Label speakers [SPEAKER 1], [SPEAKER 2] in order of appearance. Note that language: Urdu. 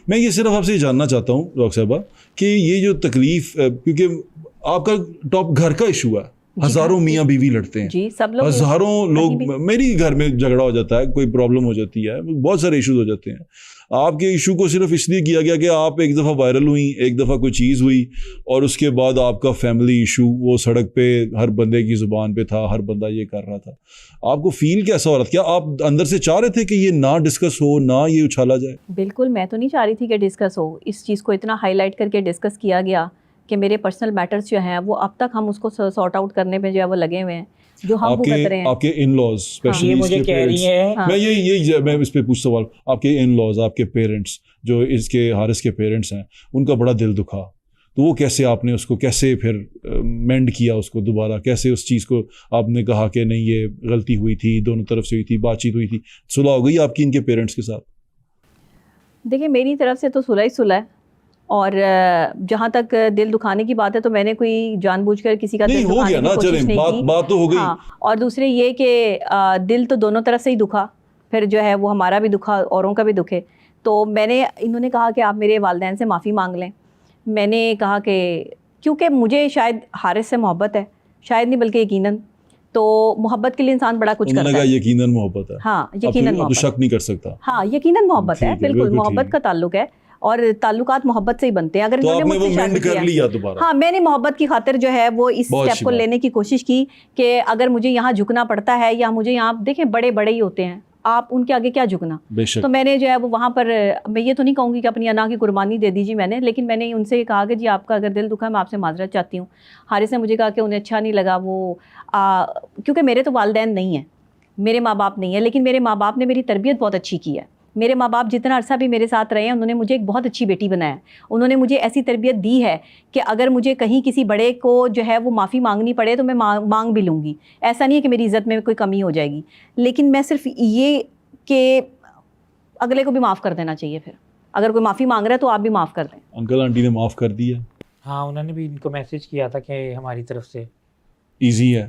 [SPEAKER 1] میں یہ صرف آپ سے جاننا چاہتا ہوں ڈاکٹر صاحبہ کہ یہ جو تکلیف، کیونکہ آپ کا ٹاپ گھر کا ایشو ہے، ہزاروں میاں بیوی لڑتے ہیں،
[SPEAKER 2] جی سب لوگ،
[SPEAKER 1] ہزاروں لوگ، میری گھر میں جھگڑا ہو جاتا ہے، کوئی پرابلم ہو جاتی ہے، بہت سارے ایشوز ہو جاتے ہیں. آپ کے ایشو کو صرف اس لیے کیا گیا کہ آپ ایک دفعہ وائرل ہوئی، ایک دفعہ کوئی چیز ہوئی، اور اس کے بعد آپ کا فیملی ایشو وہ سڑک پہ ہر بندے کی زبان پہ تھا، ہر بندہ یہ کر رہا تھا. آپ کو فیل کیسا ہو رہا تھا؟ کیا آپ اندر سے چاہ رہے تھے کہ یہ نہ ڈسکس ہو، نہ یہ اچھالا جائے؟
[SPEAKER 2] بالکل میں تو نہیں چاہ رہی تھی کہ ڈسکس ہو. اس چیز کو اتنا ہائی لائٹ کر کے ڈسکس کیا گیا کہ میرے پرسنل میٹرز جو ہیں وہ اب تک ہم اس کو سارٹ آؤٹ کرنے میں جو ہے وہ لگے ہوئے ہیں، جو ہم بھگت رہے ہیں.
[SPEAKER 1] آپ کے ان لاز اسپیشلی،
[SPEAKER 3] یہ مجھے کہہ رہی ہیں،
[SPEAKER 1] میں اس پہ پوچھ سوال، آپ کے ان لاز، آپ کے پیرنٹس جو اس کے حارث کے پیرنٹس ہیں، ان کا بڑا دل دکھا، تو وہ کیسے آپ نے اس کو کیسے پھر مینڈ کیا، اس کو دوبارہ کیسے اس چیز کو آپ نے کہا کہ نہیں یہ غلطی ہوئی تھی، دونوں طرف سے ہوئی تھی، بات چیت ہوئی تھی، صلح ہو گئی آپ کی ان کے پیرنٹس کے ساتھ؟
[SPEAKER 2] دیکھیں میری طرف سے تو صلح ہی صلح ہے، اور جہاں تک دل دکھانے کی بات ہے تو میں نے کوئی جان بوجھ کر کسی کا دل دکھانے کی کوشش نہیں کی.
[SPEAKER 1] بات تو ہو گئی.
[SPEAKER 2] ہاں، اور دوسرے یہ کہ دل تو دونوں طرف سے ہی دکھا، پھر جو ہے وہ ہمارا بھی دکھا، اوروں کا بھی دکھے. تو انہوں نے کہا کہ آپ میرے والدین سے معافی مانگ لیں. میں نے کہا کہ کیونکہ مجھے شاید حارث سے محبت ہے، شاید نہیں بلکہ یقیناً، تو محبت کے لیے انسان بڑا کچھ کرتا ہے.
[SPEAKER 1] یقیناً محبت ہے.
[SPEAKER 2] ہاں یقیناً محبت،
[SPEAKER 1] شک نہیں کر سکتا.
[SPEAKER 2] ہاں یقیناً محبت ہے، بالکل محبت کا تعلق ہے، اور تعلقات محبت سے ہی بنتے ہیں. اگر انہوں نے مجھ سے شادی کیا، ہاں میں نے محبت کی خاطر جو ہے وہ اس اسٹیپ کو لینے کی کوشش کی کہ اگر مجھے یہاں جھکنا پڑتا ہے، یا مجھے یہاں دیکھیں بڑے بڑے ہی ہوتے ہیں، آپ ان کے آگے کیا جھکنا. تو میں نے جو ہے وہ وہاں پر، میں یہ تو نہیں کہوں گی کہ اپنی انا کی قربانی دے دیجیے میں نے، لیکن میں نے ان سے کہا کہ جی آپ کا اگر دل دکھا میں آپ سے معذرت چاہتی ہوں. حارث نے مجھے کہا کہ انہیں اچھا نہیں لگا وہ، کیونکہ میرے تو والدین نہیں ہیں، میرے ماں باپ نہیں ہیں، لیکن میرے ماں باپ نے میری تربیت بہت اچھی کی ہے. میرے ماں باپ جتنا عرصہ بھی میرے ساتھ رہے ہیں، انہوں نے مجھے ایک بہت اچھی بیٹی بنایا. انہوں نے مجھے ایسی تربیت دی ہے کہ اگر مجھے کہیں کسی بڑے کو جو ہے وہ معافی مانگنی پڑے تو میں مانگ بھی لوں گی. ایسا نہیں ہے کہ میری عزت میں کوئی کمی ہو جائے گی، لیکن میں صرف یہ کہ اگلے کو بھی معاف کر دینا چاہیے. پھر اگر کوئی معافی مانگ رہا ہے تو آپ بھی معاف کر دیں.
[SPEAKER 1] انکل آنٹی نے معاف کر دیا؟
[SPEAKER 3] ہاں انہوں نے بھی ان کو میسج کیا تھا کہ ہماری طرف سے
[SPEAKER 1] ایزی ہے.